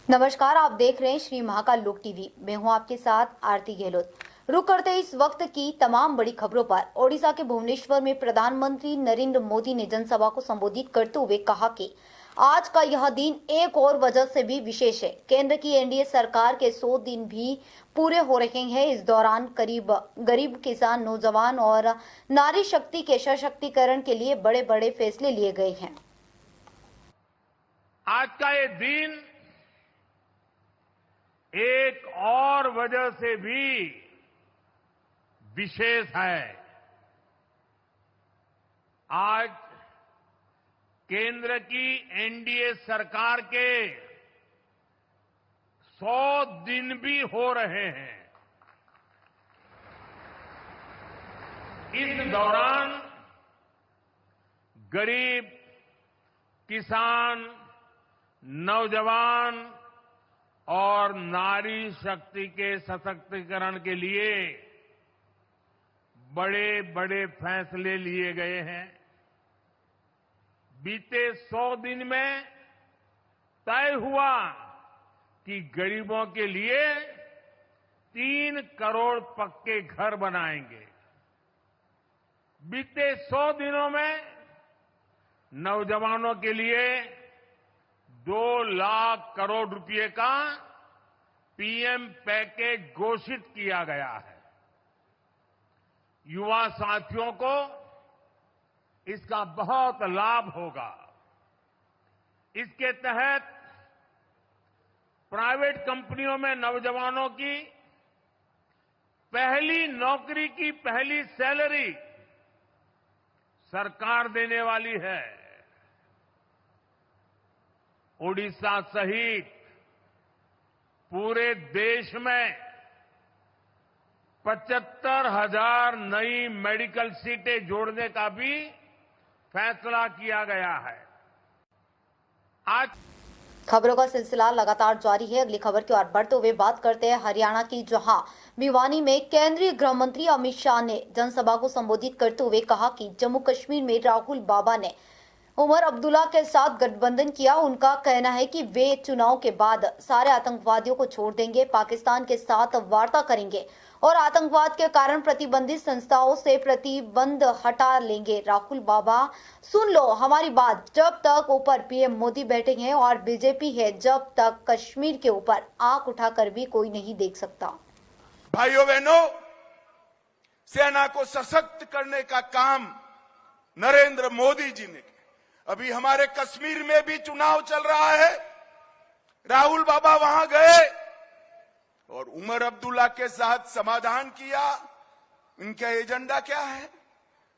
नमस्कार, आप देख रहे हैं श्री महाकाल लोक टीवी। मैं हूं आपके साथ आरती गहलोत। रुक करते इस वक्त की तमाम बड़ी खबरों पर। ओडिशा के भुवनेश्वर में प्रधानमंत्री नरेंद्र मोदी ने जनसभा को संबोधित करते हुए कहा कि आज का यह दिन एक और वजह से भी विशेष है। केंद्र की एनडीए सरकार के 100 दिन भी पूरे हो रहे हैं। इस दौरान गरीब किसान, नौजवान और नारी शक्ति के सशक्तिकरण के लिए बड़े बड़े फैसले लिए गए हैं। आज का ये दिन एक और वजह से भी विशेष है। आज केंद्र की एनडीए सरकार के 100 दिन भी हो रहे हैं। इस दौरान गरीब, किसान, नौजवान और नारी शक्ति के सशक्तिकरण के लिए बड़े बड़े फैसले लिए गए हैं। बीते 100 दिन में तय हुआ कि गरीबों के लिए 3 करोड़ पक्के घर बनाएंगे। बीते 100 दिनों में नौजवानों के लिए 2 लाख करोड़ रुपए का पीएम पैकेज घोषित किया गया है। युवा साथियों को इसका बहुत लाभ होगा। इसके तहत प्राइवेट कंपनियों में नौजवानों की पहली नौकरी की पहली सैलरी सरकार देने वाली है। ओडिशा सहित पूरे देश में 75,000 नई मेडिकल सीटें जोड़ने का भी फैसला किया गया है। आज खबरों का सिलसिला लगातार जारी है। अगली खबर की ओर बढ़ते हुए बात करते हैं हरियाणा की, जहां भिवानी में केंद्रीय गृह मंत्री अमित शाह ने जनसभा को संबोधित करते हुए कहा कि जम्मू कश्मीर में राहुल बाबा ने उमर अब्दुल्ला के साथ गठबंधन किया। उनका कहना है कि वे चुनाव के बाद सारे आतंकवादियों को छोड़ देंगे, पाकिस्तान के साथ वार्ता करेंगे और आतंकवाद के कारण प्रतिबंधित संस्थाओं से प्रतिबंध हटा लेंगे। राहुल बाबा, सुन लो हमारी बात, जब तक ऊपर पीएम मोदी बैठे हैं और बीजेपी है, जब तक कश्मीर के ऊपर आंख उठाकर भी कोई नहीं देख सकता। भाइयों बहनों, सेना को सशक्त करने का काम नरेंद्र मोदी जी ने। अभी हमारे कश्मीर में भी चुनाव चल रहा है। राहुल बाबा वहां गए और उमर अब्दुल्ला के साथ समाधान किया। इनका एजेंडा क्या है?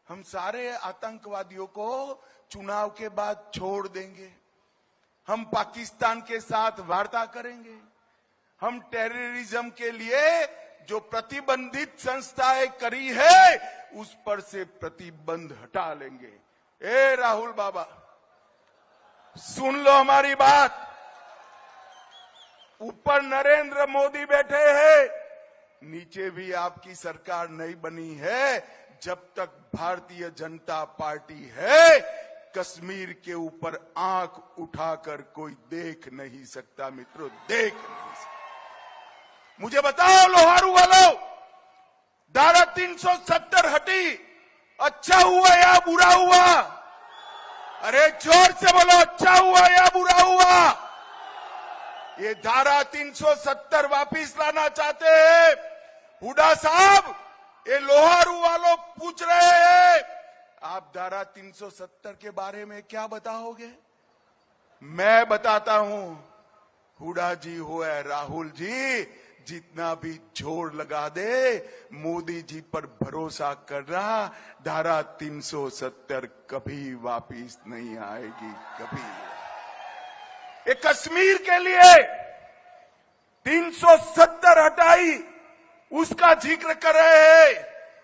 हम सारे आतंकवादियों को चुनाव के बाद छोड़ देंगे, हम पाकिस्तान के साथ वार्ता करेंगे, हम टेररिज्म के लिए जो प्रतिबंधित संस्थाएं करी है उस पर से प्रतिबंध हटा लेंगे। ए राहुल बाबा, सुन लो हमारी बात। ऊपर नरेंद्र मोदी बैठे हैं, नीचे भी आपकी सरकार नहीं बनी है। जब तक भारतीय जनता पार्टी है, कश्मीर के ऊपर आंख उठाकर कोई देख नहीं सकता। मित्रों, देख नहीं सकता। मुझे बताओ लोहारू वालों, धारा 370 हटी, अच्छा हुआ या बुरा हुआ? अरे जोर से बोलो, अच्छा हुआ या बुरा हुआ? ये धारा 370 वापिस लाना चाहते हैं हुड्डा साहब। ये लोहारू वालों पूछ रहे हैं, आप धारा 370 के बारे में क्या बताओगे? मैं बताता हूं। हुड्डा जी हो या राहुल जी, जितना भी जोर लगा दे, मोदी जी पर भरोसा कर रहा, धारा 370 कभी वापिस नहीं आएगी, कभी। ये कश्मीर के लिए 370 हटाई, उसका जिक्र कर रहे हैं।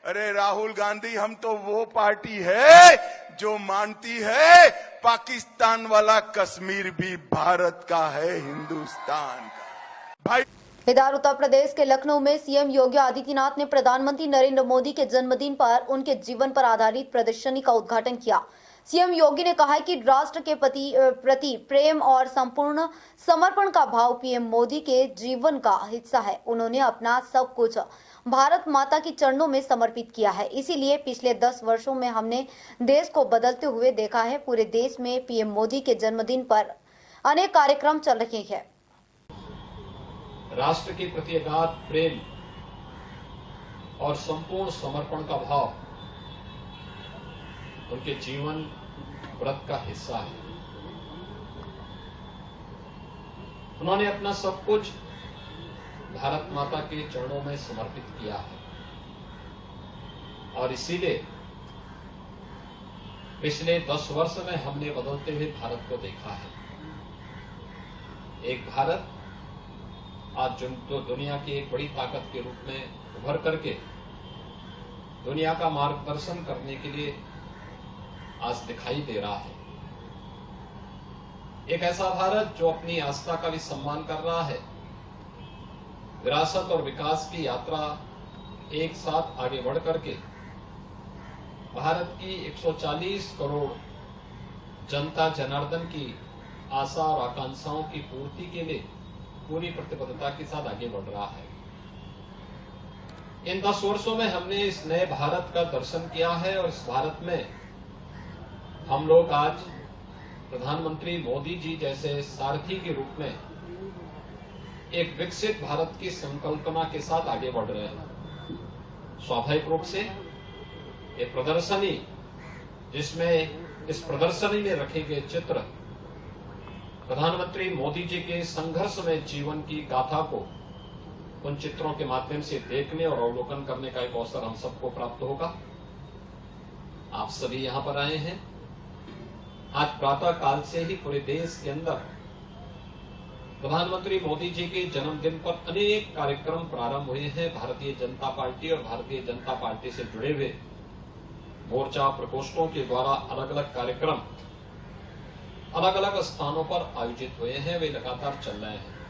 अरे राहुल गांधी, हम तो वो पार्टी है जो मानती है पाकिस्तान वाला कश्मीर भी भारत का है, हिंदुस्तान का। भाई, इधर उत्तर प्रदेश के लखनऊ में सीएम योगी आदित्यनाथ ने प्रधानमंत्री नरेंद्र मोदी के जन्मदिन पर उनके जीवन पर आधारित प्रदर्शनी का उद्घाटन किया। सीएम योगी ने कहा है कि राष्ट्र के प्रति प्रेम और संपूर्ण समर्पण का भाव पीएम मोदी के जीवन का हिस्सा है। उन्होंने अपना सब कुछ भारत माता के चरणों में समर्पित किया है, इसीलिए पिछले 10 वर्षों में हमने देश को बदलते हुए देखा है। पूरे देश में पीएम मोदी के जन्मदिन पर अनेक कार्यक्रम चल रहे हैं। राष्ट्र के प्रति अगाध प्रेम और संपूर्ण समर्पण का भाव उनके जीवन व्रत का हिस्सा है। उन्होंने अपना सब कुछ भारत माता के चरणों में समर्पित किया है और इसीलिए पिछले 10 वर्ष में हमने बदलते हुए भारत को देखा है। एक भारत आज जो दुनिया की एक बड़ी ताकत के रूप में उभर करके दुनिया का मार्गदर्शन करने के लिए आज दिखाई दे रहा है। एक ऐसा भारत जो अपनी आस्था का भी सम्मान कर रहा है। विरासत और विकास की यात्रा एक साथ आगे बढ़ करके भारत की 140 करोड़ जनता जनार्दन की आशा और आकांक्षाओं की पूर्ति के लिए पूरी प्रतिबद्धता के साथ आगे बढ़ रहा है। इन 10 वर्षों में हमने इस नए भारत का दर्शन किया है और इस भारत में हम लोग आज प्रधानमंत्री मोदी जी जैसे सारथी के रूप में एक विकसित भारत की संकल्पना के साथ आगे बढ़ रहे हैं। स्वाभाविक रूप से ये प्रदर्शनी, जिसमें इस प्रदर्शनी में रखे गए चित्र प्रधानमंत्री मोदी जी के संघर्ष में जीवन की गाथा को उन चित्रों के माध्यम से देखने और अवलोकन करने का एक अवसर हम सबको प्राप्त होगा। आप सभी यहां पर आए हैं। आज प्रातः काल से ही पूरे देश के अंदर प्रधानमंत्री मोदी जी के जन्मदिन पर अनेक कार्यक्रम प्रारंभ हुए हैं। भारतीय जनता पार्टी और भारतीय जनता पार्टी से जुड़े हुए मोर्चा प्रकोष्ठों के द्वारा अलग अलग कार्यक्रम अलग अलग स्थानों पर आयोजित हुए हैं, वे लगातार चल रहे हैं।